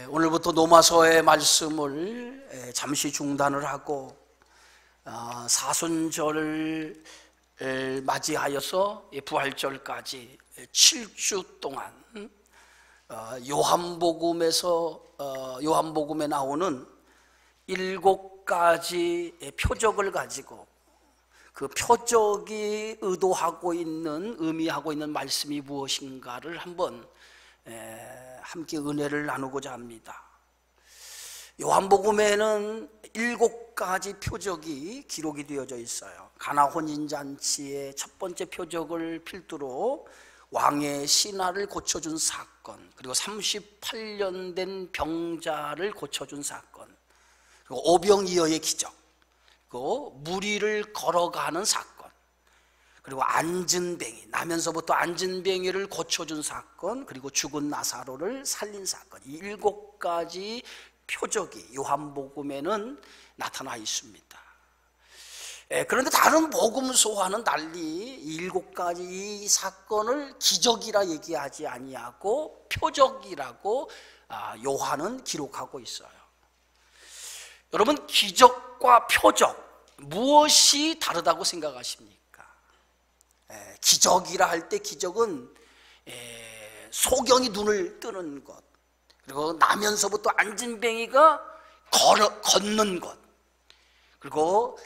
오늘부터 노마서의 말씀을 잠시 중단을 하고 사순절을 맞이하여서 부활절까지 7주 동안 요한복음에 나오는 7가지 표적을 가지고 그 표적이 의미하고 있는 말씀이 무엇인가를 한번 함께 은혜를 나누고자 합니다. 요한복음에는 7가지 표적이 기록이 되어져 있어요. 가나 혼인잔치의 첫 번째 표적을 필두로 왕의 신하를 고쳐준 사건, 그리고 38년 된 병자를 고쳐준 사건, 그리고 오병이어의 기적, 그리고 무리를 걸어가는 사건, 그리고 앉은뱅이, 나면서부터 앉은뱅이를 고쳐준 사건, 그리고 죽은 나사로를 살린 사건, 이 7가지 표적이 요한복음에는 나타나 있습니다. 그런데 다른 복음서와는 달리 이 7가지 이 사건을 기적이라 얘기하지 아니하고 표적이라고 요한은 기록하고 있어요. 여러분, 기적과 표적 무엇이 다르다고 생각하십니까? 기적이라 할 때 기적은 소경이 눈을 뜨는 것, 그리고 나면서부터 앉은뱅이가 걷는 것, 그리고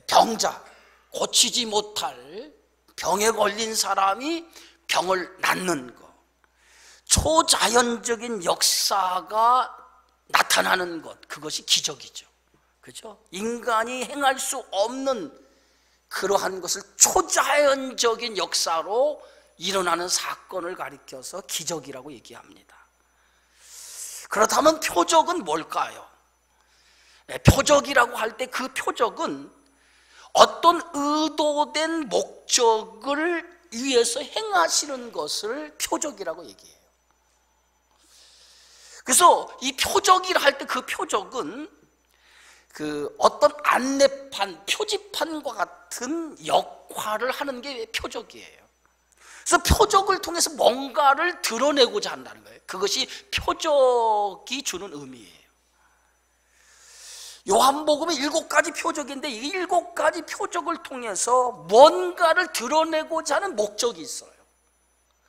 병자, 고치지 못할 병에 걸린 사람이 병을 낫는 것, 초자연적인 역사가 나타나는 것, 그것이 기적이죠. 그죠? 인간이 행할 수 없는 그러한 것을 초자연적인 역사로 일어나는 사건을 가리켜서 기적이라고 얘기합니다. 그렇다면 표적은 뭘까요? 표적이라고 할 때 그 표적은 어떤 의도된 목적을 위해서 행하시는 것을 표적이라고 얘기해요. 그래서 이 표적이라 할 때 그 표적은 어떤 안내판, 표지판과 같은 역할을 하는 게 표적이에요. 그래서 표적을 통해서 뭔가를 드러내고자 한다는 거예요. 그것이 표적이 주는 의미예요. 요한복음의 7가지 표적인데 이 7가지 표적을 통해서 뭔가를 드러내고자 하는 목적이 있어요.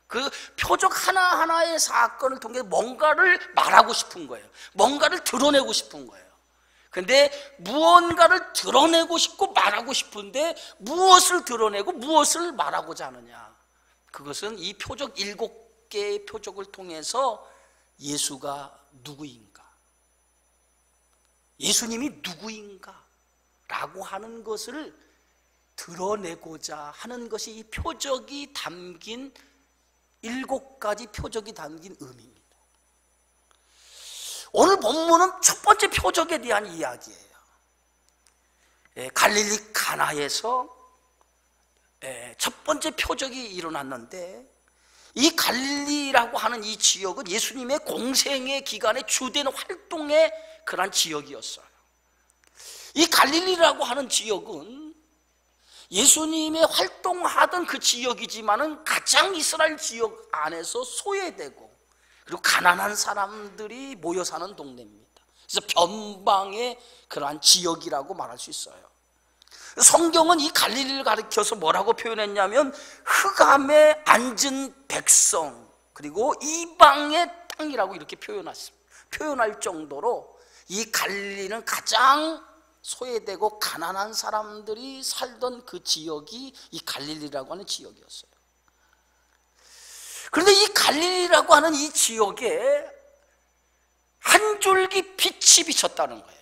그 표적 하나하나의 사건을 통해 뭔가를 말하고 싶은 거예요. 뭔가를 드러내고 싶은 거예요. 근데 무언가를 드러내고 싶고 말하고 싶은데 무엇을 드러내고 무엇을 말하고자 하느냐? 그것은 이 표적 7개의 표적을 통해서 예수가 누구인가? 예수님이 누구인가? 라고 하는 것을 드러내고자 하는 것이 이 표적이 담긴 7가지 표적이 담긴 의미입니다. 오늘 본문은 첫 번째 표적에 대한 이야기예요. 갈릴리 가나에서 첫 번째 표적이 일어났는데 이 갈릴리라고 하는 이 지역은 예수님의 공생의 기간에 주된 활동의 그런 지역이었어요. 이 갈릴리라고 하는 지역은 예수님의 활동하던 그 지역이지만은 가장 이스라엘 지역 안에서 소외되고 그리고 가난한 사람들이 모여 사는 동네입니다. 그래서 변방의 그러한 지역이라고 말할 수 있어요. 성경은 이 갈릴리를 가리켜서 뭐라고 표현했냐면 흑암에 앉은 백성, 그리고 이방의 땅이라고 이렇게 표현할 정도로 이 갈릴리는 가장 소외되고 가난한 사람들이 살던 그 지역이 이 갈릴리라고 하는 지역이었어요. 그런데 이 갈릴리라고 하는 이 지역에 한 줄기 빛이 비쳤다는 거예요.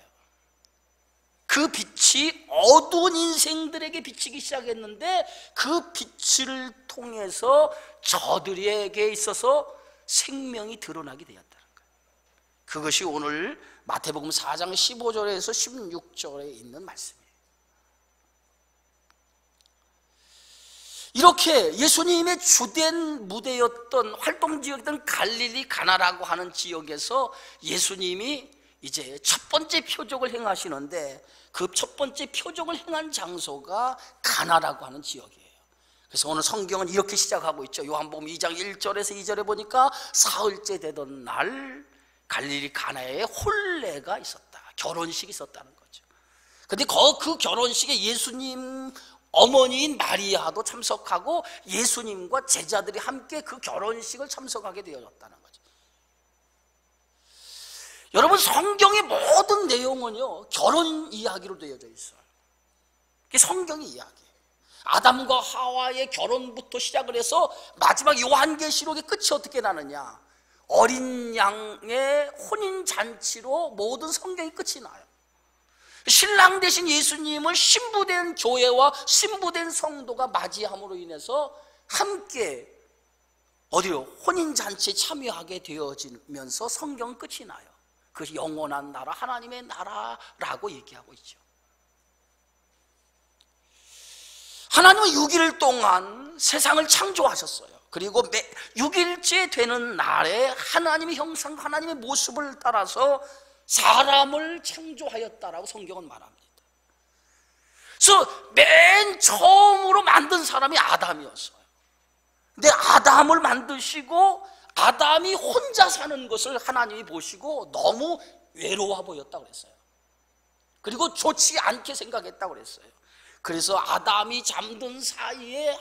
그 빛이 어두운 인생들에게 비치기 시작했는데 그 빛을 통해서 저들에게 있어서 생명이 드러나게 되었다는 거예요. 그것이 오늘 마태복음 4장 15절에서 16절에 있는 말씀이에요. 이렇게 예수님의 주된 무대였던 활동지역이었던 갈릴리 가나라고 하는 지역에서 예수님이 이제 첫 번째 표적을 행하시는데 그 첫 번째 표적을 행한 장소가 가나라고 하는 지역이에요. 그래서 오늘 성경은 이렇게 시작하고 있죠. 요한복음 2장 1절에서 2절에 보니까 사흘째 되던 날 갈릴리 가나에 혼례가 있었다. 결혼식이 있었다는 거죠. 근데 그 결혼식에 예수님 어머니인 마리아도 참석하고 예수님과 제자들이 함께 그 결혼식을 참석하게 되어졌다는 거죠. 여러분, 성경의 모든 내용은요 결혼 이야기로 되어져 있어요. 그게 성경의 이야기예요. 아담과 하와의 결혼부터 시작을 해서 마지막 요한계시록의 끝이 어떻게 나느냐, 어린 양의 혼인잔치로 모든 성경이 끝이 나요. 신랑 대신 예수님을 신부된 교회와 신부된 성도가 맞이함으로 인해서 함께 어디요? 혼인잔치에 참여하게 되어지면서 성경은 끝이 나요. 그것이 영원한 나라, 하나님의 나라라고 얘기하고 있죠. 하나님은 6일 동안 세상을 창조하셨어요. 그리고 6일째 되는 날에 하나님의 형상, 하나님의 모습을 따라서 사람을 창조하였다라고 성경은 말합니다. 그래서 맨 처음으로 만든 사람이 아담이었어요. 근데 아담을 만드시고 아담이 혼자 사는 것을 하나님이 보시고 너무 외로워 보였다고 그랬어요. 그리고 좋지 않게 생각했다고 그랬어요. 그래서 아담이 잠든 사이에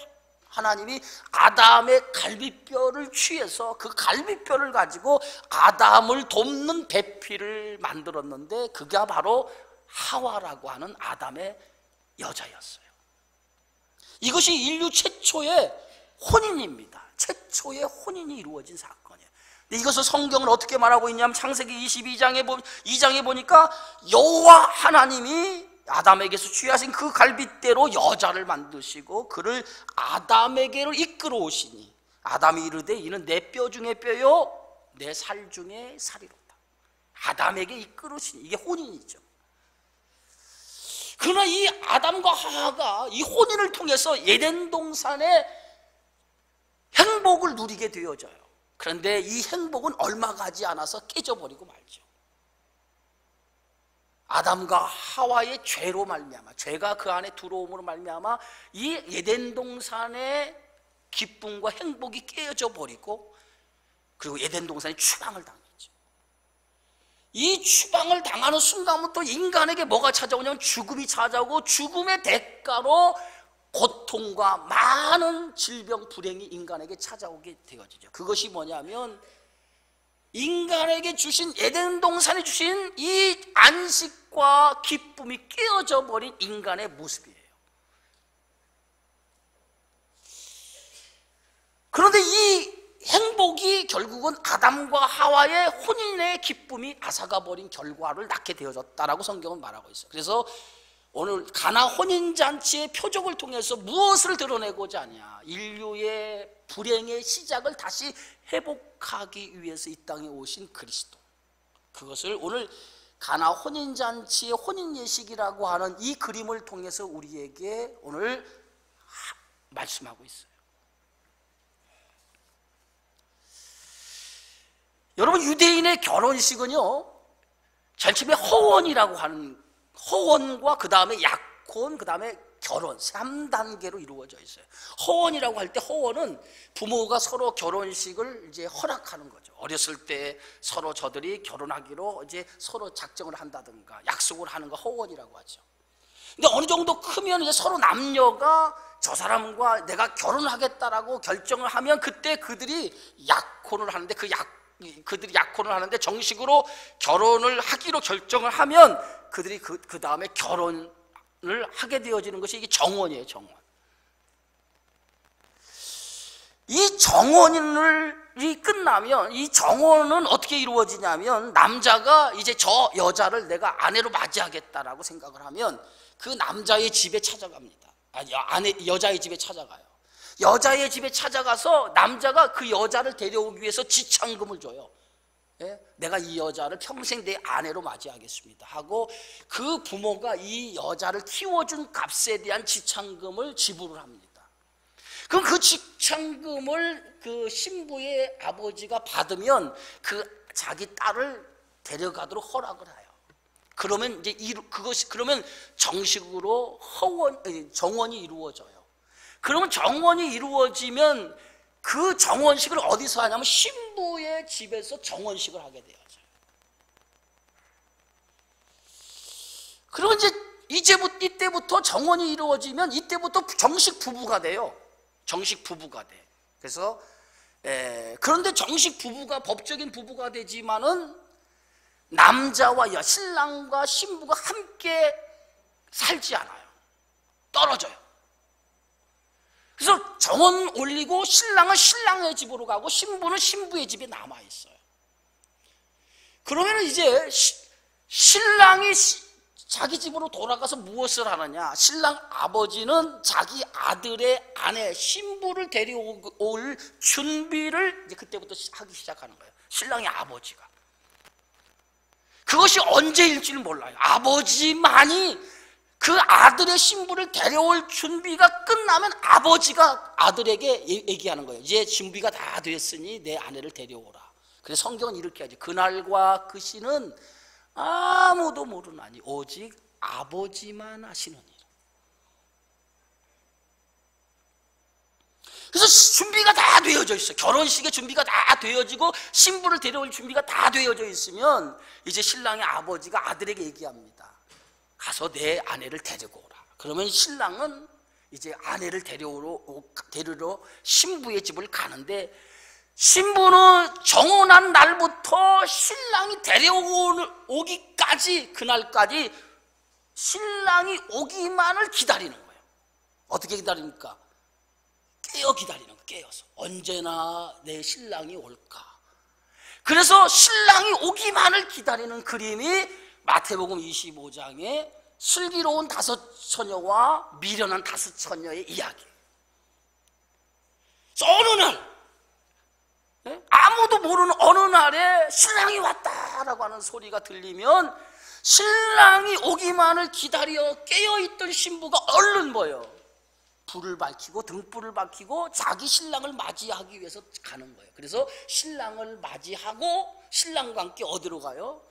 하나님이 아담의 갈비뼈를 취해서 그 갈비뼈를 가지고 아담을 돕는 배필을 만들었는데 그게 바로 하와라고 하는 아담의 여자였어요. 이것이 인류 최초의 혼인입니다. 최초의 혼인이 이루어진 사건이에요. 근데 이것을 성경은 어떻게 말하고 있냐면 창세기 2장에 보니까 여호와 하나님이 아담에게서 취하신 그 갈빗대로 여자를 만드시고 그를 아담에게로 이끌어 오시니 아담이 이르되 이는 내 뼈 중에 뼈요 내 살 중에 살이로다. 아담에게 이끌으시니 이게 혼인이죠. 그러나 이 아담과 하와가 이 혼인을 통해서 에덴 동산의 행복을 누리게 되어져요. 그런데 이 행복은 얼마 가지 않아서 깨져버리고 말죠. 아담과 하와의 죄로 말미암아, 죄가 그 안에 들어옴으로 말미암아 이 에덴 동산의 기쁨과 행복이 깨어져 버리고 그리고 에덴 동산이 추방을 당했죠. 이 추방을 당하는 순간부터 인간에게 뭐가 찾아오냐면 죽음이 찾아오고 죽음의 대가로 고통과 많은 질병, 불행이 인간에게 찾아오게 되어지죠. 그것이 뭐냐면 인간에게 주신 에덴 동산에 주신 이 안식과 기쁨이 깨어져 버린 인간의 모습이에요. 그런데 이 행복이 결국은 아담과 하와의 혼인의 기쁨이 앗아가 버린 결과를 낳게 되어졌다라고 성경은 말하고 있어요. 그래서 오늘 가나 혼인잔치의 표적을 통해서 무엇을 드러내고자 하냐, 인류의 불행의 시작을 다시 회복하기 위해서 이 땅에 오신 그리스도, 그것을 오늘 가나 혼인잔치의 혼인예식이라고 하는 이 그림을 통해서 우리에게 오늘 말씀하고 있어요. 여러분, 유대인의 결혼식은요 제일 처음에 허원이라고 하는, 허원과 그 다음에 약혼, 그 다음에 결혼 3단계로 이루어져 있어요. 허원이라고 할 때 허원은 부모가 서로 결혼식을 이제 허락하는 거죠. 어렸을 때 서로 저들이 결혼하기로 이제 서로 작정을 한다든가 약속을 하는 거 허원이라고 하죠. 근데 어느 정도 크면 이제 서로 남녀가 저 사람과 내가 결혼하겠다라고 결정을 하면 그때 그들이 약혼을 하는데 그들이 약혼을 하는데 정식으로 결혼을 하기로 결정을 하면 그들이 그 다음에 결혼을 하게 되어지는 것이 이게 정원이에요. 정원. 이 정원이 끝나면 이 정원은 어떻게 이루어지냐면 남자가 이제 저 여자를 내가 아내로 맞이하겠다라고 생각을 하면 그 남자의 집에 찾아갑니다. 여자의 집에 찾아가요. 여자의 집에 찾아가서 남자가 그 여자를 데려오기 위해서 지참금을 줘요. 예? 내가 이 여자를 평생 내 아내로 맞이하겠습니다 하고 그 부모가 이 여자를 키워준 값에 대한 지참금을 지불을 합니다. 그럼 그 지참금을 그 신부의 아버지가 받으면 그 자기 딸을 데려가도록 허락을 해요. 그러면 이제 그러면 정식으로 정원이 이루어져요. 그러면 정원이 이루어지면 그 정원식을 어디서 하냐면 신부의 집에서 정원식을 하게 되어져요. 그러면 이때부터 정혼이 이루어지면 이때부터 정식 부부가 돼요. 정식 부부가 돼. 그래서 그런데 정식 부부가 법적인 부부가 되지만은 남자와 신랑과 신부가 함께 살지 않아요. 떨어져요. 그래서 정혼 올리고 신랑은 신랑의 집으로 가고 신부는 신부의 집에 남아 있어요. 그러면 이제 신랑이 자기 집으로 돌아가서 무엇을 하느냐? 신랑 아버지는 자기 아들의 아내 신부를 데려올 준비를 이제 그때부터 하기 시작하는 거예요. 신랑의 아버지가. 그것이 언제일지는 몰라요. 아버지만이 그 아들의 신부를 데려올 준비가 끝나면 아버지가 아들에게 얘기하는 거예요. 이제 준비가 다 됐으니 내 아내를 데려오라. 그래서 성경은 이렇게 하죠. 그날과 그 시는 아무도 모르나니 오직 아버지만 아시느니라. 그래서 준비가 다 되어져 있어요. 결혼식의 준비가 다 되어지고 신부를 데려올 준비가 다 되어져 있으면 이제 신랑의 아버지가 아들에게 얘기합니다. 가서 내 아내를 데리고 오라. 그러면 신랑은 이제 아내를 데리러 신부의 집을 가는데, 신부는 정혼한 날부터 신랑이 데려오기까지, 그날까지 신랑이 오기만을 기다리는 거예요. 어떻게 기다립니까? 깨어 기다리는 거예요. 깨어서 언제나 내 신랑이 올까. 그래서 신랑이 오기만을 기다리는 그림이 마태복음 25장에 슬기로운 5처녀와 미련한 5처녀의 이야기예요. 어느 날, 아무도 모르는 어느 날에 신랑이 왔다라고 하는 소리가 들리면 신랑이 오기만을 기다려 깨어있던 신부가 얼른 뭐예요? 불을 밝히고 등불을 밝히고 자기 신랑을 맞이하기 위해서 가는 거예요. 그래서 신랑을 맞이하고 신랑과 함께 어디로 가요?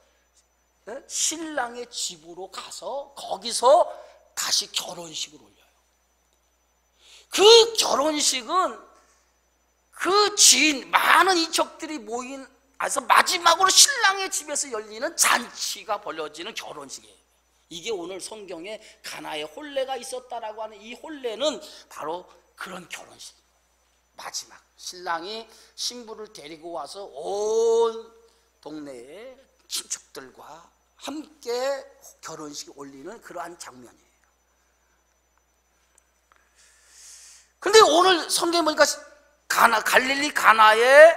신랑의 집으로 가서 거기서 다시 결혼식을 올려요. 그 결혼식은 그 지인, 많은 이적들이 모인, 그래서 마지막으로 신랑의 집에서 열리는 잔치가 벌어지는 결혼식이에요. 이게 오늘 성경에 가나에 혼례가 있었다라고 하는 이 혼례는 바로 그런 결혼식이에요. 마지막 신랑이 신부를 데리고 와서 온 동네의 친척들과 함께 결혼식이 올리는 그러한 장면이에요. 근데 오늘 성경에 보니까 갈릴리 가나에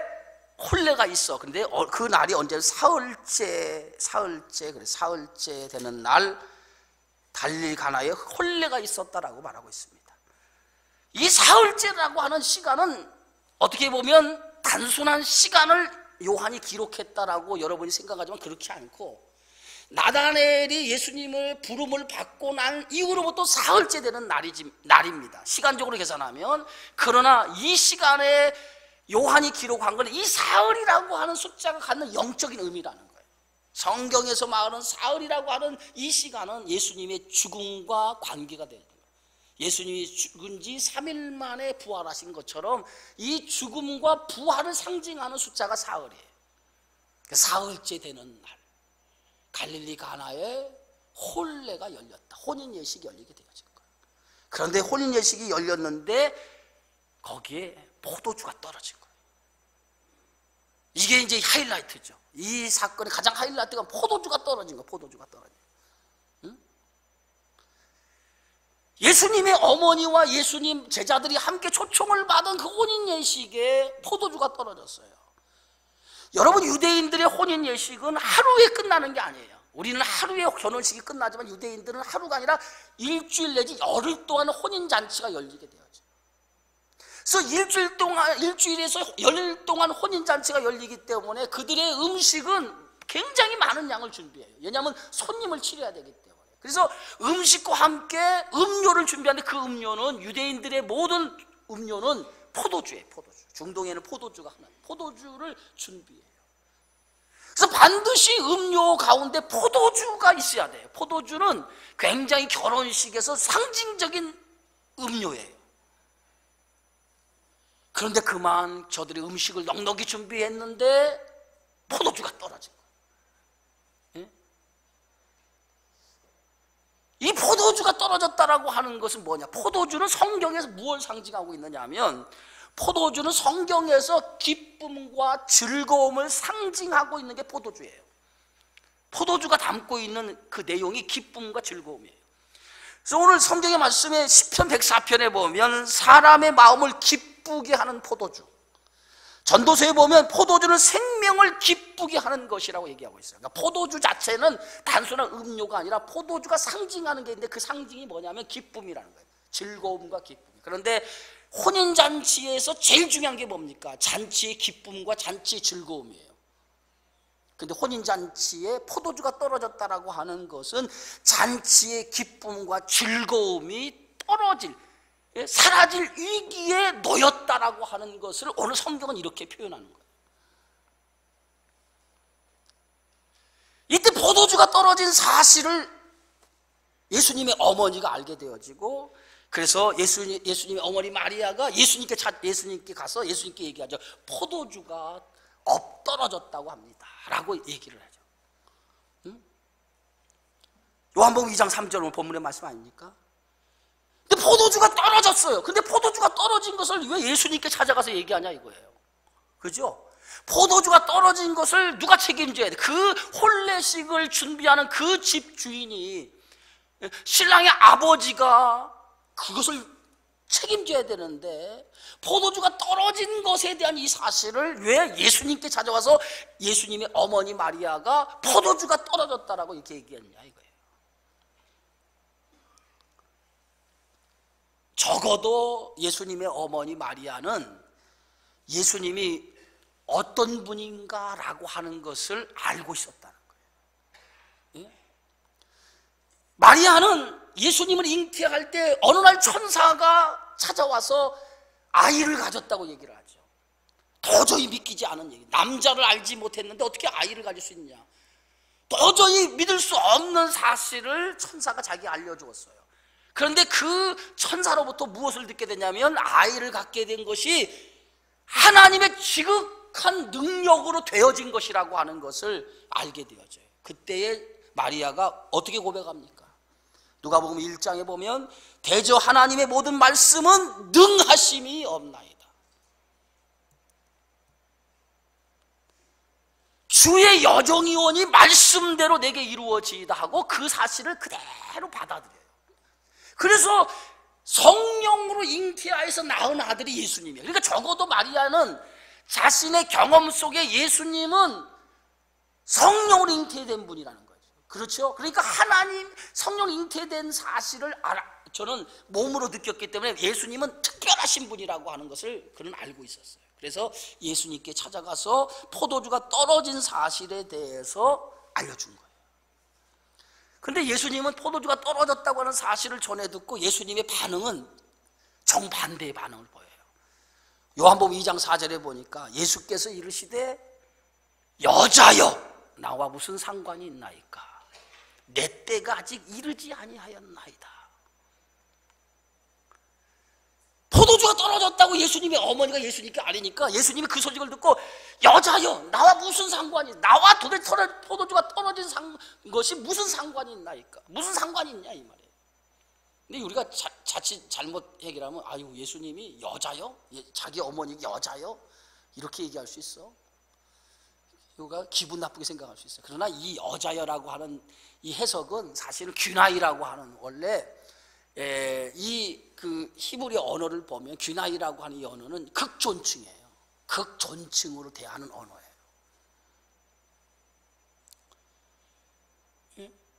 혼례가 있어. 근데 그 날이 언제? 사흘째 되는 날 갈릴리 가나에 혼례가 있었다라고 말하고 있습니다. 이 사흘째라고 하는 시간은 어떻게 보면 단순한 시간을 요한이 기록했다라고 여러분이 생각하지만 그렇지 않고, 나다나엘이 예수님을 부름을 받고 난 이후로부터 사흘째 되는 날입니다. 시간적으로 계산하면. 그러나 이 시간에 요한이 기록한 건 이 사흘이라고 하는 숫자가 갖는 영적인 의미라는 거예요. 성경에서 말하는 사흘이라고 하는 이 시간은 예수님의 죽음과 관계가 되는 거예요. 예수님이 죽은 지 3일 만에 부활하신 것처럼 이 죽음과 부활을 상징하는 숫자가 사흘이에요. 사흘째 되는 날 갈릴리 가나에 혼례가 열렸다. 혼인 예식이 열리게 되어진 거예요. 그런데 혼인 예식이 열렸는데 거기에 포도주가 떨어진 거예요. 이게 이제 하이라이트죠. 이 사건의 가장 하이라이트가 포도주가 떨어진 거예요. 포도주가 떨어진 거예요. 응? 예수님의 어머니와 예수님 제자들이 함께 초청을 받은 그 혼인 예식에 포도주가 떨어졌어요. 여러분, 유대인들의 혼인 예식은 하루에 끝나는 게 아니에요. 우리는 하루에 결혼식이 끝나지만 유대인들은 하루가 아니라 일주일 내지 열흘 동안 혼인 잔치가 열리게 되어져. 그래서 일주일에서 열흘 동안 혼인 잔치가 열리기 때문에 그들의 음식은 굉장히 많은 양을 준비해요. 왜냐하면 손님을 치료해야 되기 때문에. 그래서 음식과 함께 음료를 준비하는데 그 음료는, 유대인들의 모든 음료는 포도주예요. 포도주. 중동에는 포도주가 하나, 포도주를 준비해요. 그래서 반드시 음료 가운데 포도주가 있어야 돼요. 포도주는 굉장히 결혼식에서 상징적인 음료예요. 그런데 그만 저들이 음식을 넉넉히 준비했는데 포도주가 떨어진 거예요. 예? 포도주가 떨어졌다라고 하는 것은 뭐냐? 포도주는 성경에서 무엇을 상징하고 있느냐 하면, 포도주는 성경에서 기쁨과 즐거움을 상징하고 있는 게 포도주예요. 포도주가 담고 있는 그 내용이 기쁨과 즐거움이에요. 그래서 오늘 성경의 말씀에 시편 104편에 보면 사람의 마음을 기쁘게 하는 포도주, 전도서에 보면 포도주는 생명을 기쁘게 하는 것이라고 얘기하고 있어요. 그러니까 포도주 자체는 단순한 음료가 아니라 포도주가 상징하는 게 있는데, 그 상징이 뭐냐면 기쁨이라는 거예요. 즐거움과 기쁨. 그런데 혼인잔치에서 제일 중요한 게 뭡니까? 잔치의 기쁨과 잔치의 즐거움이에요. 근데 혼인잔치에 포도주가 떨어졌다라고 하는 것은 잔치의 기쁨과 즐거움이 떨어질, 사라질 위기에 놓였다라고 하는 것을 오늘 성경은 이렇게 표현하는 거예요. 이때 포도주가 떨어진 사실을 예수님의 어머니가 알게 되어지고, 그래서 예수님의 어머니 마리아가 예수님께 가서 예수님께 얘기하죠. 포도주가 떨어졌다고 합니다 라고 얘기를 하죠. 요한복음 2장 3절 본문의 말씀 아닙니까? 근데 포도주가 떨어졌어요. 근데 포도주가 떨어진 것을 왜 예수님께 찾아가서 얘기하냐 이거예요. 그죠? 포도주가 떨어진 것을 누가 책임져야 돼? 그 혼례식을 준비하는 그 집 주인이, 신랑의 아버지가 그것을 책임져야 되는데, 포도주가 떨어진 것에 대한 이 사실을 왜 예수님께 찾아와서 예수님의 어머니 마리아가 포도주가 떨어졌다라고 이렇게 얘기했냐 이거예요. 적어도 예수님의 어머니 마리아는 예수님이 어떤 분인가라고 하는 것을 알고 있었다는 거예요. 예? 마리아는 예수님을 잉태할 때 어느 날 천사가 찾아와서 아이를 가졌다고 얘기를 하죠. 도저히 믿기지 않은 얘기. 남자를 알지 못했는데 어떻게 아이를 가질 수 있냐. 도저히 믿을 수 없는 사실을 천사가 자기가 알려주었어요. 그런데 그 천사로부터 무엇을 듣게 되냐면, 아이를 갖게 된 것이 하나님의 지극한 능력으로 되어진 것이라고 하는 것을 알게 되어져요. 그때에 마리아가 어떻게 고백합니까? 누가복음 1장에 보면 대저 하나님의 모든 말씀은 능하심이 없나이다. 주의 여정이오니 말씀대로 내게 이루어지이다 하고 그 사실을 그대로 받아들여요. 그래서 성령으로 잉태하여서 낳은 아들이 예수님이에요. 그러니까 적어도 마리아는 자신의 경험 속에 예수님은 성령으로 잉태된 분이라는 거예요. 그렇죠? 그러니까 하나님 성령 잉태된 사실을 저는 몸으로 느꼈기 때문에 예수님은 특별하신 분이라고 하는 것을 그는 알고 있었어요. 그래서 예수님께 찾아가서 포도주가 떨어진 사실에 대해서 알려준 거예요. 근데 예수님은 포도주가 떨어졌다고 하는 사실을 전해 듣고 예수님의 반응은 정반대의 반응을 보여요. 요한복음 2장 4절에 보니까 예수께서 이르시되 여자여 나와 무슨 상관이 있나이까? 내 때가 아직 이르지 아니하였나이다. 포도주가 떨어졌다고 예수님의 어머니가 예수님께 아뢰니까 예수님이 그 소식을 듣고 여자여 나와 무슨 상관이, 나와 도대체 포도주가 떨어진 것이 무슨 상관이 있나이까? 무슨 상관이 있냐 이 말이에요. 근데 우리가 자칫 잘못 얘기하면 아유 예수님이 여자요? 자기 어머니가 여자요? 이렇게 얘기할 수 있어. 이거가 기분 나쁘게 생각할 수 있어요. 그러나 이 여자여라고 하는 이 해석은 사실은 귀나이라고 하는, 원래 이 그 히브리 언어를 보면 귀나이라고 하는 이 언어는 극존칭이에요. 극존칭으로 대하는 언어예요.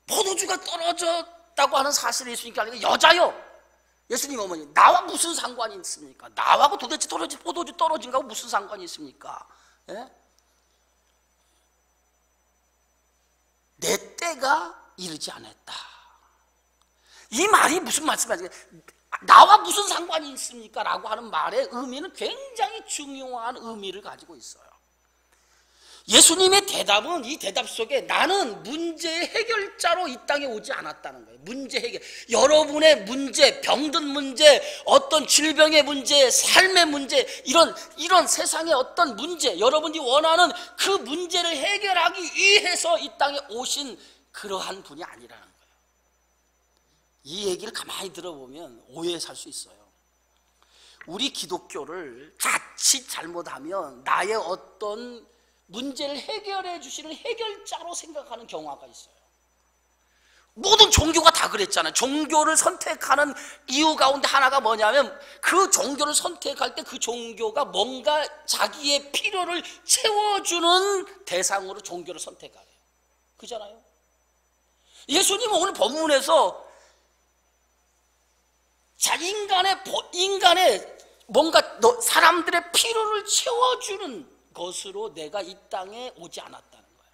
포도주가 떨어졌다고 하는 사실을 예수님께 알리고 여자요, 예수님 어머니 나와 무슨 상관이 있습니까? 나하고 도대체 포도주 떨어진 거하고 무슨 상관이 있습니까? 예? 내 때가 이르지 않았다. 이 말이 무슨 말씀이에요? 나와 무슨 상관이 있습니까? 라고 하는 말의 의미는 굉장히 중요한 의미를 가지고 있어요. 예수님의 대답은 이 대답 속에 나는 문제의 해결자로 이 땅에 오지 않았다는 거예요. 문제 해결, 여러분의 문제, 병든 문제, 어떤 질병의 문제, 삶의 문제, 이런 세상의 어떤 문제, 여러분이 원하는 그 문제를 해결하기 위해서 이 땅에 오신 그러한 분이 아니라는 거예요. 이 얘기를 가만히 들어보면 오해에 살 수 있어요. 우리 기독교를 자칫 잘못하면 나의 어떤 문제를 해결해 주시는 해결자로 생각하는 경우가 있어요. 모든 종교가 다 그랬잖아요. 종교를 선택하는 이유 가운데 하나가 뭐냐면 그 종교를 선택할 때 그 종교가 뭔가 자기의 필요를 채워주는 대상으로 종교를 선택하래요. 그잖아요. 예수님은 오늘 본문에서 자, 인간의 뭔가 사람들의 필요를 채워주는 것으로 내가 이 땅에 오지 않았다는 거예요.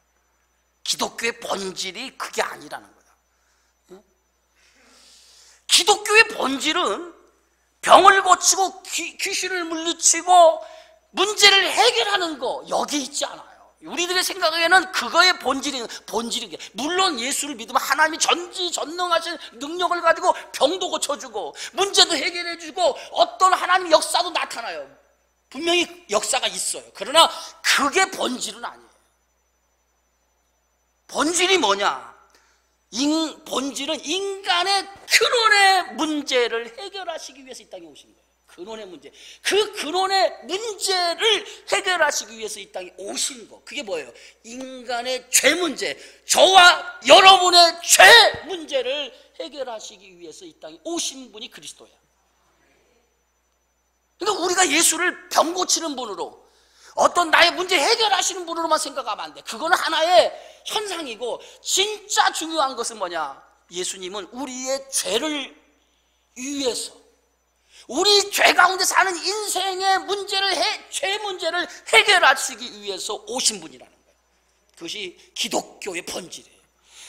기독교의 본질이 그게 아니라는 거예요. 기독교의 본질은 병을 고치고 귀신을 물리치고 문제를 해결하는 거 여기 있지 않아요. 우리들의 생각에는 그거의 본질이 물론 예수를 믿으면 하나님이 전지전능하신 능력을 가지고 병도 고쳐주고 문제도 해결해주고 어떤 하나님의 역사도 나타나요. 분명히 역사가 있어요. 그러나 그게 본질은 아니에요. 본질이 뭐냐? 본질은 인간의 근원의 문제를 해결하시기 위해서 이 땅에 오신 거예요. 근원의 문제. 그 근원의 문제를 해결하시기 위해서 이 땅에 오신 거. 그게 뭐예요? 인간의 죄 문제. 저와 여러분의 죄 문제를 해결하시기 위해서 이 땅에 오신 분이 그리스도예요. 그러니까 우리가 예수를 병 고치는 분으로 어떤 나의 문제 해결하시는 분으로만 생각하면 안 돼. 그거는 하나의 현상이고 진짜 중요한 것은 뭐냐? 예수님은 우리의 죄를 위해서 우리 죄 가운데 사는 인생의 죄 문제를 해결하시기 위해서 오신 분이라는 거예요. 그것이 기독교의 본질이에요.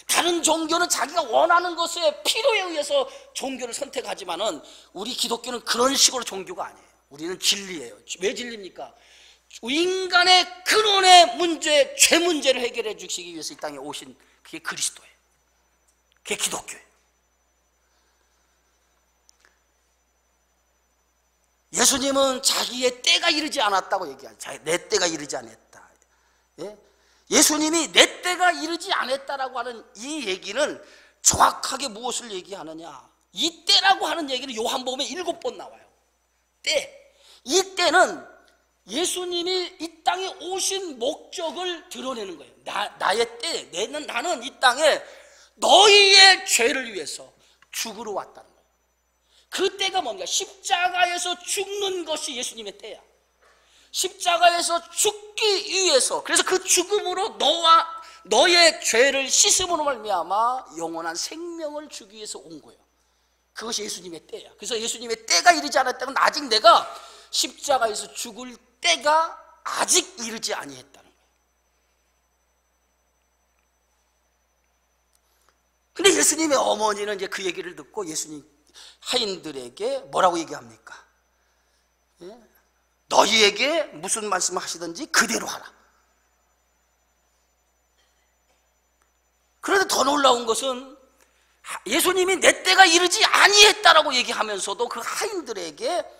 다른 종교는 자기가 원하는 것에 필요에 의해서 종교를 선택하지만은 우리 기독교는 그런 식으로 종교가 아니에요. 우리는 진리예요. 왜 진리입니까? 인간의 근원의 문제, 죄 문제를 해결해 주시기 위해서 이 땅에 오신 그게 그리스도예요. 그게 기독교예요. 예수님은 자기의 때가 이르지 않았다고 얘기하죠. 내 때가 이르지 않았다. 예수님이 내 때가 이르지 않았다라고 하는 이 얘기는 정확하게 무엇을 얘기하느냐? 이 때라고 하는 얘기는 요한복음에 7번 나와요. 때. 이 때는 예수님이 이 땅에 오신 목적을 드러내는 거예요. 나의 때, 나는 이 땅에 너희의 죄를 위해서 죽으러 왔다는 거예요. 그 때가 뭔가? 십자가에서 죽는 것이 예수님의 때야. 십자가에서 죽기 위해서, 그래서 그 죽음으로 너의 죄를 씻음으로 말미암아 영원한 생명을 주기 위해서 온 거예요. 그것이 예수님의 때야. 그래서 예수님의 때가 이르지 않았다면 아직 내가 십자가에서 죽을 때가 아직 이르지 아니했다는 거예요. 근데 예수님의 어머니는 이제 그 얘기를 듣고 예수님 하인들에게 뭐라고 얘기합니까? 너희에게 무슨 말씀을 하시든지 그대로 하라. 그런데 더 놀라운 것은 예수님이 내 때가 이르지 아니했다라고 얘기하면서도 그 하인들에게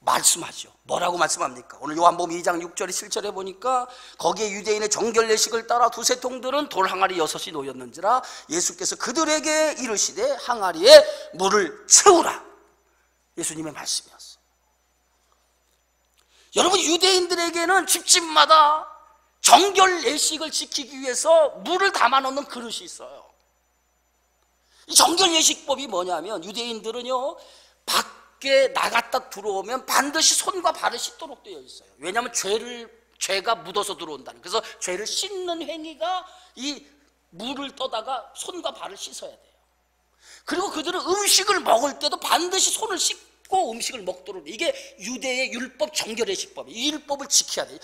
말씀하죠. 뭐라고 말씀합니까? 오늘 요한복음 2장 6절에 7절에 보니까 거기에 유대인의 정결 예식을 따라 두세 통들은 돌 항아리 6이 놓였는지라 예수께서 그들에게 이르시되 항아리에 물을 채우라. 예수님의 말씀이었어요. 여러분, 유대인들에게는 집집마다 정결 예식을 지키기 위해서 물을 담아 놓는 그릇이 있어요. 이 정결 예식법이 뭐냐면 유대인들은요, 밖에 나갔다 들어오면 반드시 손과 발을 씻도록 되어 있어요. 왜냐하면 죄가 묻어서 들어온다는. 그래서 죄를 씻는 행위가 이 물을 떠다가 손과 발을 씻어야 돼요. 그리고 그들은 음식을 먹을 때도 반드시 손을 씻고 음식을 먹도록. 이게 유대의 율법 정결 예식법이에요. 이 율법을 지켜야 돼요.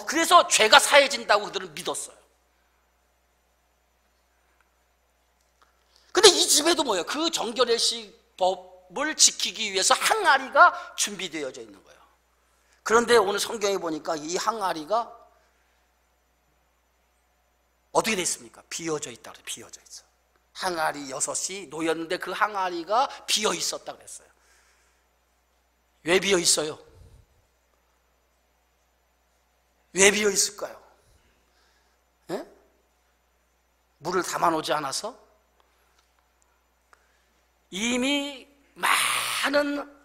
그래서 죄가 사해진다고 그들은 믿었어요. 근데 이 집에도 뭐예요? 그 정결 예식법을 지키기 위해서 항아리가 준비되어져 있는 거예요. 그런데 오늘 성경에 보니까 이 항아리가 어떻게 됐습니까? 비어져 있다 그래요. 비어져 있어. 항아리 6이 놓였는데 그 항아리가 비어 있었다 그랬어요. 왜 비어 있어요? 왜 비어 있을까요? 물을 담아 놓지 않아서? 이미 많은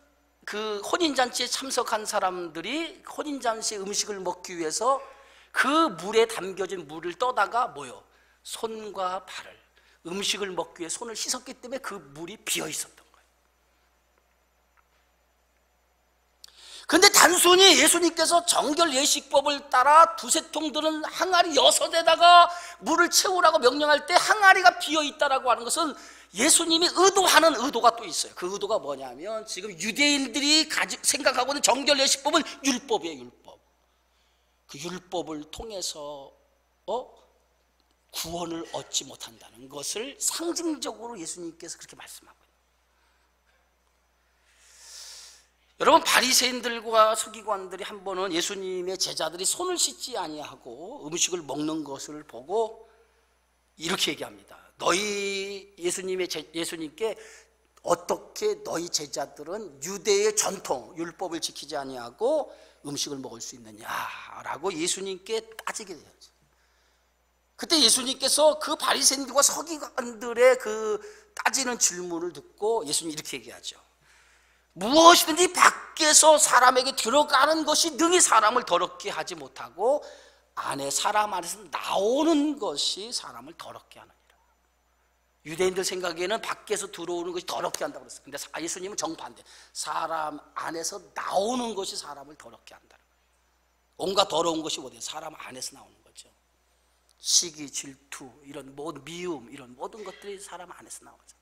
그 혼인잔치에 참석한 사람들이 혼인잔치 음식을 먹기 위해서 그 물에 담겨진 물을 떠다가 뭐요? 손과 발을, 음식을 먹기 위해 손을 씻었기 때문에 그 물이 비어 있었던 거예요. 그런데 단순히 예수님께서 정결 예식법을 따라 두세 통 드는 항아리 6에다가 물을 채우라고 명령할 때 항아리가 비어 있다라고 하는 것은 예수님이 의도하는 의도가 또 있어요. 그 의도가 뭐냐면 지금 유대인들이 생각하고 있는 정결 예식법은 율법이에요. 율법. 그 율법을 통해서 구원을 얻지 못한다는 것을 상징적으로 예수님께서 그렇게 말씀하고 있어요. 여러분, 바리새인들과 서기관들이 한 번은 예수님의 제자들이 손을 씻지 아니하고 음식을 먹는 것을 보고 이렇게 얘기합니다. 너희 예수님께 어떻게 너희 제자들은 유대의 전통 율법을 지키지 아니하고 음식을 먹을 수 있느냐라고 예수님께 따지게 되었죠. 그때 예수님께서 그 바리새인들과 서기관들의 그 따지는 질문을 듣고 예수님이 이렇게 얘기하죠. 무엇이든지 밖에서 사람에게 들어가는 것이 능히 사람을 더럽게 하지 못하고 사람 안에서 나오는 것이 사람을 더럽게 하느니라. 유대인들 생각에는 밖에서 들어오는 것이 더럽게 한다고 그랬어요. 근데 예수님은 정반대. 사람 안에서 나오는 것이 사람을 더럽게 한다. 온갖 더러운 것이 어디에? 사람 안에서 나오는 거죠. 시기, 질투, 이런 모든 미움, 이런 모든 것들이 사람 안에서 나오죠.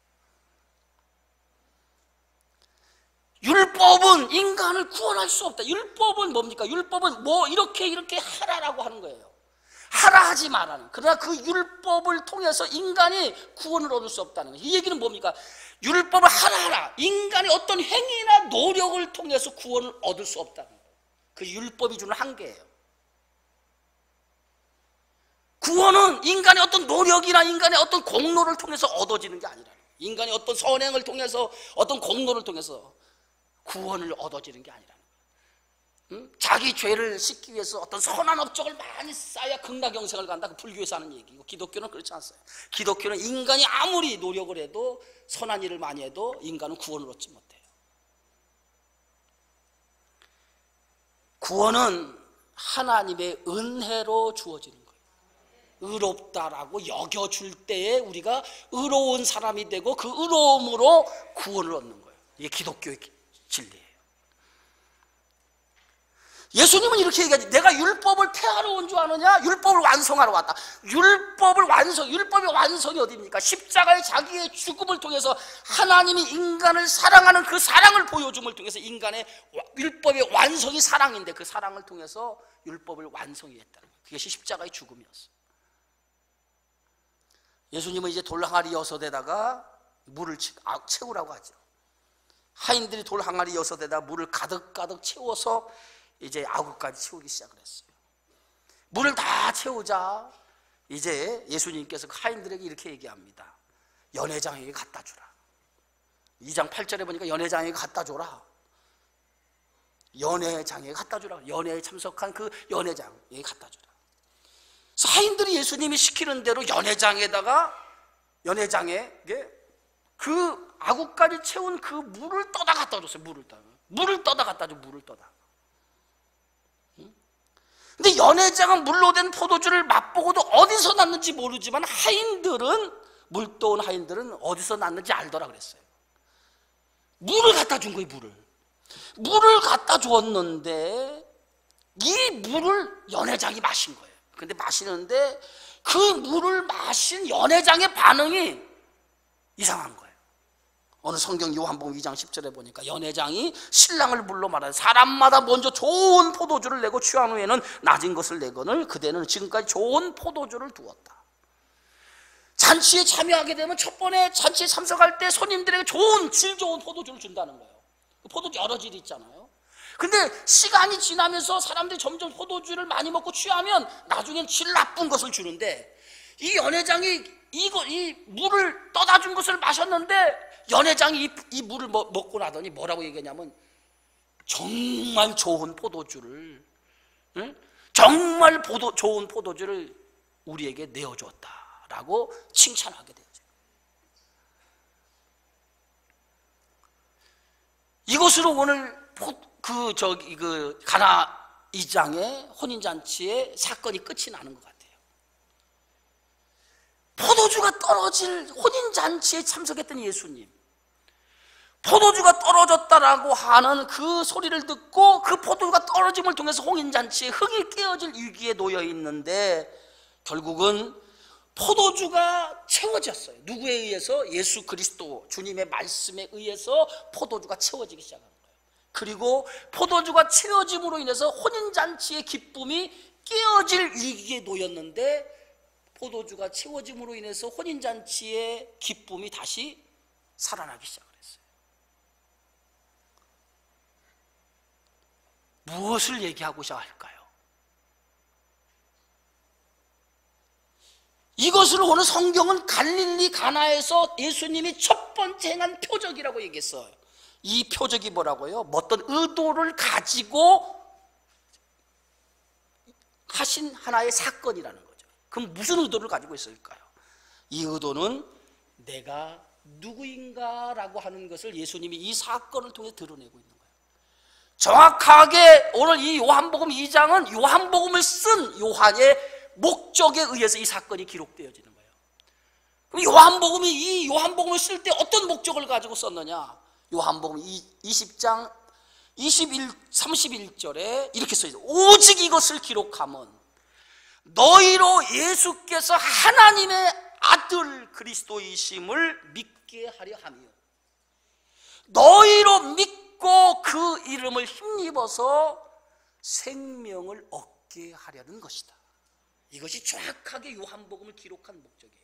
율법은 인간을 구원할 수 없다. 율법은 뭡니까? 율법은 이렇게 하라라고 하는 거예요. 하라 하지 말라는. 그러나 그 율법을 통해서 인간이 구원을 얻을 수 없다는 거예요. 이 얘기는 뭡니까? 율법을 하라. 인간의 어떤 행위나 노력을 통해서 구원을 얻을 수 없다는 거예요. 그 율법이 주는 한계예요. 구원은 인간의 어떤 노력이나 인간의 어떤 공로를 통해서 얻어지는 게 아니라, 인간의 어떤 선행을 통해서, 어떤 공로를 통해서 구원을 얻어지는 게 아니라는 거예요. 자기 죄를 씻기 위해서 어떤 선한 업적을 많이 쌓아야 극락영생을 간다. 그 불교에서 하는 얘기고, 기독교는 그렇지 않아요. 기독교는 인간이 아무리 노력을 해도, 선한 일을 많이 해도 인간은 구원을 얻지 못해요. 구원은 하나님의 은혜로 주어지는 거예요. 의롭다라고 여겨줄 때에 우리가 의로운 사람이 되고 그 의로움으로 구원을 얻는 거예요. 이게 기독교의 진리예요. 예수님은 이렇게 얘기하지. 내가 율법을 폐하러 온 줄 아느냐? 율법을 완성하러 왔다. 율법이 완성이 어디입니까? 십자가의 자기의 죽음을 통해서 하나님이 인간을 사랑하는 그 사랑을 보여줌을 통해서 인간의 율법의 완성이 사랑인데, 그 사랑을 통해서 율법을 완성이 했다는 거예요. 그것이 십자가의 죽음이었어요. 예수님은 이제 돌 항아리 6에다가 물을 채우라고 하죠. 하인들이 돌 항아리 6에다 물을 가득가득 채워서 이제 아구까지 채우기 시작을 했어요. 물을 다 채우자 이제 예수님께서 그 하인들에게 이렇게 얘기합니다. 연회장에게 갖다 주라. 2장 8절에 보니까 연회장에게 갖다 줘라. 연회장에게 갖다 주라. 연회에 참석한 그 연회장에게 갖다 주라. 그래서 하인들이 예수님이 시키는 대로 연회장에 그 아구까지 채운 그 물을 떠다 갖다 줬어요. 물을 떠다 갖다 줘. 물을 떠다. 근데 연회장은 물로 된 포도주를 맛보고도 어디서 났는지 모르지만 물떠온 하인들은 어디서 났는지 알더라 그랬어요. 물을 갖다 준 거예요. 물을 갖다 주었는데 이 물을 연회장이 마신 거예요. 근데 마시는데 그 물을 마신 연회장의 반응이 이상한 거예요. 어느 성경 요한복음 2장 10절에 보니까 연회장이 신랑을 불러 말하되 사람마다 먼저 좋은 포도주를 내고 취한 후에는 낮은 것을 내거늘 그대는 지금까지 좋은 포도주를 두었다. 잔치에 참여하게 되면 첫 번에 잔치에 참석할 때 손님들에게 질 좋은 포도주를 준다는 거예요. 포도주 여러 질이 있잖아요. 근데 시간이 지나면서 사람들이 점점 포도주를 많이 먹고 취하면 나중엔 질 나쁜 것을 주는데, 이 연회장이 이 물을 떠다 준 것을 마셨는데 연회장이 이 물을 먹고 나더니 뭐라고 얘기하냐면 정말 좋은 포도주를, 정말 좋은 포도주를 우리에게 내어주었다라고 칭찬하게 되죠. 이것으로 오늘 가나 2장의 혼인잔치의 사건이 끝이 나는 것 같아요. 포도주가 떨어질 혼인잔치에 참석했던 예수님, 포도주가 떨어졌다라고 하는 그 소리를 듣고 그 포도주가 떨어짐을 통해서 혼인잔치의 흥이 깨어질 위기에 놓여 있는데 결국은 포도주가 채워졌어요. 누구에 의해서? 예수 그리스도 주님의 말씀에 의해서 포도주가 채워지기 시작한 거예요. 그리고 포도주가 채워짐으로 인해서 혼인잔치의 기쁨이 깨어질 위기에 놓였는데 포도주가 채워짐으로 인해서 혼인잔치의 기쁨이 다시 살아나기 시작을 했어요. 무엇을 얘기하고자 할까요? 이것을 오늘 성경은 갈릴리 가나에서 예수님이 첫 번째 행한 표적이라고 얘기했어요. 이 표적이 뭐라고요? 어떤 의도를 가지고 하신 하나의 사건이라는 거죠. 그럼 무슨 의도를 가지고 있을까요? 이 의도는 내가 누구인가라고 하는 것을 예수님이 이 사건을 통해 드러내고 있는 거예요. 정확하게 오늘 이 요한복음 2장은 요한복음을 쓴 요한의 목적에 의해서 이 사건이 기록되어지는 거예요. 그럼 요한복음이 이 요한복음을 쓸 때 어떤 목적을 가지고 썼느냐? 요한복음 20장 31절에 이렇게 써있어요. 오직 이것을 기록함은 너희로 예수께서 하나님의 아들 그리스도이심을 믿게 하려 함이요, 너희로 믿고 그 이름을 힘입어서 생명을 얻게 하려는 것이다. 이것이 정확하게 요한복음을 기록한 목적이에요.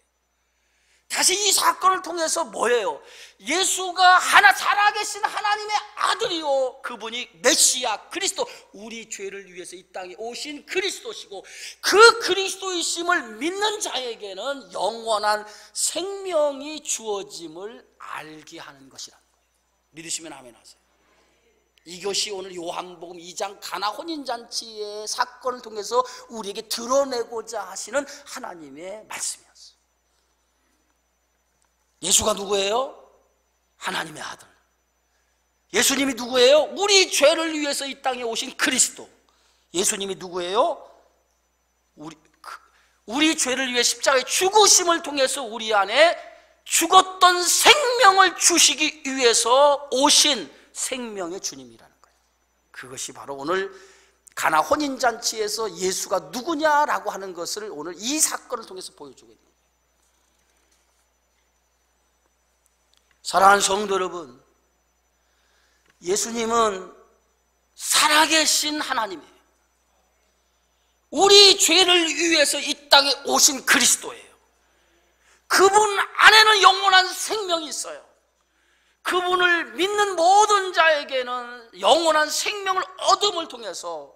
다시 이 사건을 통해서 뭐예요? 예수가 살아계신 하나님의 아들이요, 그분이 메시아 그리스도, 우리 죄를 위해서 이 땅에 오신 그리스도시고 그 그리스도이심을 믿는 자에게는 영원한 생명이 주어짐을 알게 하는 것이라는 거예요. 믿으시면 아멘 하세요. 이것이 오늘 요한복음 2장 가나 혼인잔치의 사건을 통해서 우리에게 드러내고자 하시는 하나님의 말씀이었어요. 예수가 누구예요? 하나님의 아들. 예수님이 누구예요? 우리 죄를 위해서 이 땅에 오신 그리스도. 예수님이 누구예요? 우리 죄를 위해 십자가의 죽으심을 통해서 우리 안에 죽었던 생명을 주시기 위해서 오신 생명의 주님이라는 거예요. 그것이 바로 오늘 가나 혼인잔치에서 예수가 누구냐라고 하는 것을 오늘 이 사건을 통해서 보여주고 있는 거예요. 사랑하는 성도 여러분, 예수님은 살아계신 하나님이에요. 우리 죄를 위해서 이 땅에 오신 그리스도예요. 그분 안에는 영원한 생명이 있어요. 그분을 믿는 모든 자에게는 영원한 생명을 얻음을 통해서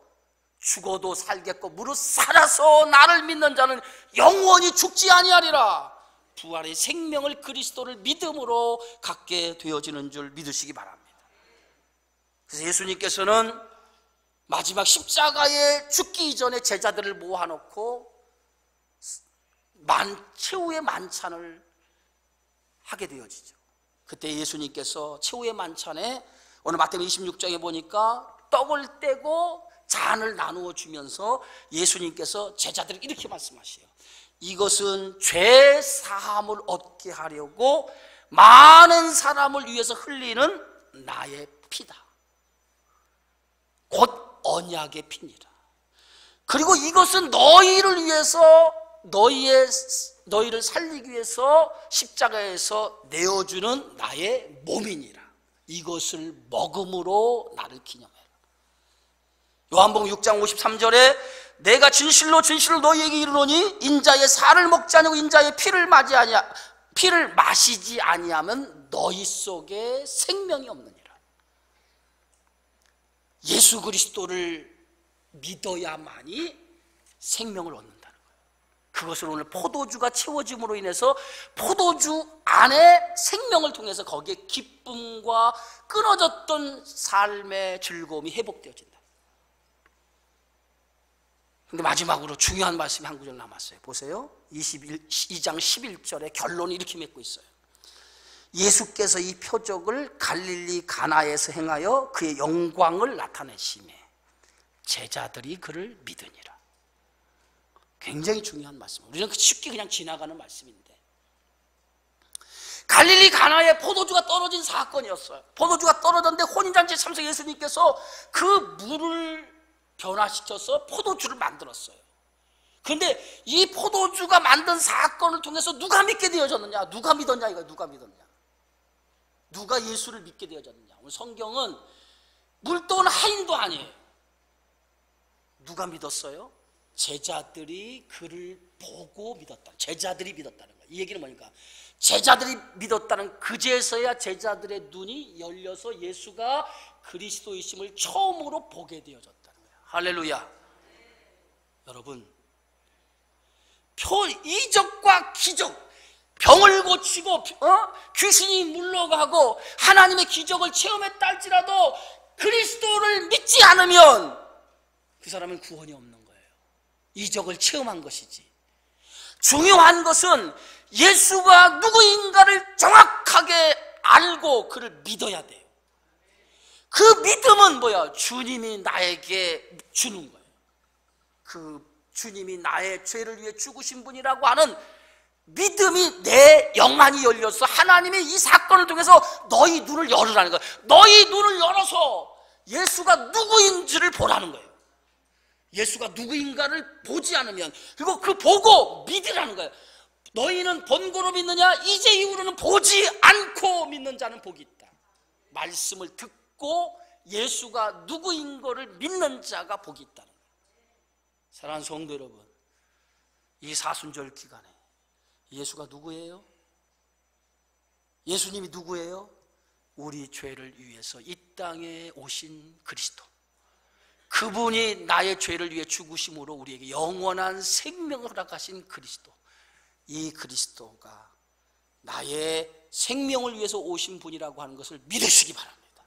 죽어도 살겠고 무릇 살아서 나를 믿는 자는 영원히 죽지 아니하리라. 부활의 생명을 그리스도를 믿음으로 갖게 되어지는 줄 믿으시기 바랍니다. 그래서 예수님께서는 마지막 십자가에 죽기 이전에 제자들을 모아놓고 최후의 만찬을 하게 되어지죠. 그때 예수님께서 최후의 만찬에 오늘 마태복음 26장에 보니까 떡을 떼고 잔을 나누어 주면서 예수님께서 제자들에게 이렇게 말씀하세요. 이것은 죄 사함을 얻게 하려고 많은 사람을 위해서 흘리는 나의 피다. 곧 언약의 피니라. 그리고 이것은 너희를 위해서 너희를 살리기 위해서 십자가에서 내어주는 나의 몸이니라. 이것을 먹음으로 나를 기념해라. 요한복음 6장 53절에 내가 진실로 진실로 너희에게 이르노니 인자의 살을 먹지 아니하고 인자의 피를 마시지 아니하면 너희 속에 생명이 없느니라. 예수 그리스도를 믿어야만이 생명을 얻는다는 거예요. 그것을 오늘 포도주가 채워짐으로 인해서 포도주 안에 생명을 통해서 거기에 기쁨과 끊어졌던 삶의 즐거움이 회복되어진다. 근데 마지막으로 중요한 말씀이 한 구절 남았어요. 보세요. 2장 11절에 결론이 이렇게 맺고 있어요. 예수께서 이 표적을 갈릴리 가나에서 행하여 그의 영광을 나타내시매 제자들이 그를 믿으니라. 굉장히 중요한 말씀. 우리는 쉽게 그냥 지나가는 말씀인데, 갈릴리 가나에 포도주가 떨어진 사건이었어요. 포도주가 떨어졌는데 혼인잔치에 참석 예수님께서 그 물을 변화시켜서 포도주를 만들었어요. 그런데 이 포도주가 만든 사건을 통해서 누가 믿게 되어졌느냐? 누가 믿었냐? 이거 누가 믿었냐? 누가 예수를 믿게 되어졌느냐? 오늘 성경은 물도는 하인도 아니에요. 누가 믿었어요? 제자들이 그를 보고 믿었다. 제자들이 믿었다는 거예요. 이 얘기는 뭐니까, 제자들이 믿었다는 그제서야 제자들의 눈이 열려서 예수가 그리스도이심을 처음으로 보게 되어졌다는 거예요. 할렐루야. 여러분, 이적과 기적, 병을 고치고 귀신이 물러가고 하나님의 기적을 체험했다 할지라도 그리스도를 믿지 않으면 그 사람은 구원이 없는 거예요. 이적을 체험한 것이지. 중요한 것은 예수가 누구인가를 정확하게 알고 그를 믿어야 돼요. 그 믿음은 뭐야? 주님이 나에게 주는 거예요. 그 주님이 나의 죄를 위해 죽으신 분이라고 하는 믿음이 내 영안이 열려서 하나님의 이 사건을 통해서 너희 눈을 열으라는 거예요. 너희 눈을 열어서 예수가 누구인지를 보라는 거예요. 예수가 누구인가를 보지 않으면, 그리고 그 보고 믿으라는 거예요. 너희는 본고로 믿느냐? 이제 이후로는 보지 않고 믿는 자는 복이 있다. 말씀을 듣고 예수가 누구인 거를 믿는 자가 복이 있다는 거예요. 사랑하는 성도 여러분, 이 사순절 기간에 예수가 누구예요? 예수님이 누구예요? 우리 죄를 위해서 이 땅에 오신 그리스도. 그분이 나의 죄를 위해 죽으심으로 우리에게 영원한 생명을 허락하신 그리스도. 이 그리스도가 나의 생명을 위해서 오신 분이라고 하는 것을 믿으시기 바랍니다.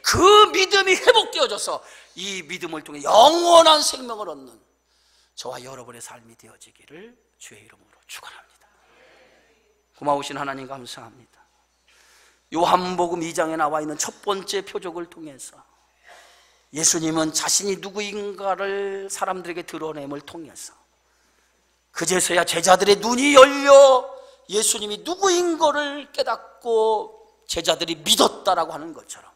그 믿음이 회복되어져서 이 믿음을 통해 영원한 생명을 얻는 저와 여러분의 삶이 되어지기를 주의 이름으로 축원합니다. 고마우신 하나님 감사합니다. 요한복음 2장에 나와 있는 첫 번째 표적을 통해서 예수님은 자신이 누구인가를 사람들에게 드러냄을 통해서 그제서야 제자들의 눈이 열려 예수님이 누구인 거를 깨닫고 제자들이 믿었다라고 하는 것처럼,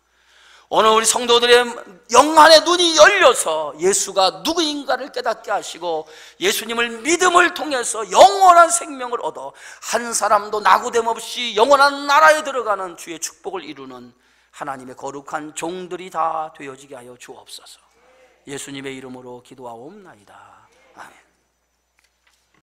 오늘 우리 성도들의 영안의 눈이 열려서 예수가 누구인가를 깨닫게 하시고 예수님을 믿음을 통해서 영원한 생명을 얻어 한 사람도 낙오됨 없이 영원한 나라에 들어가는 주의 축복을 이루는 하나님의 거룩한 종들이 다 되어지게 하여 주옵소서. 예수님의 이름으로 기도하옵나이다. 아멘.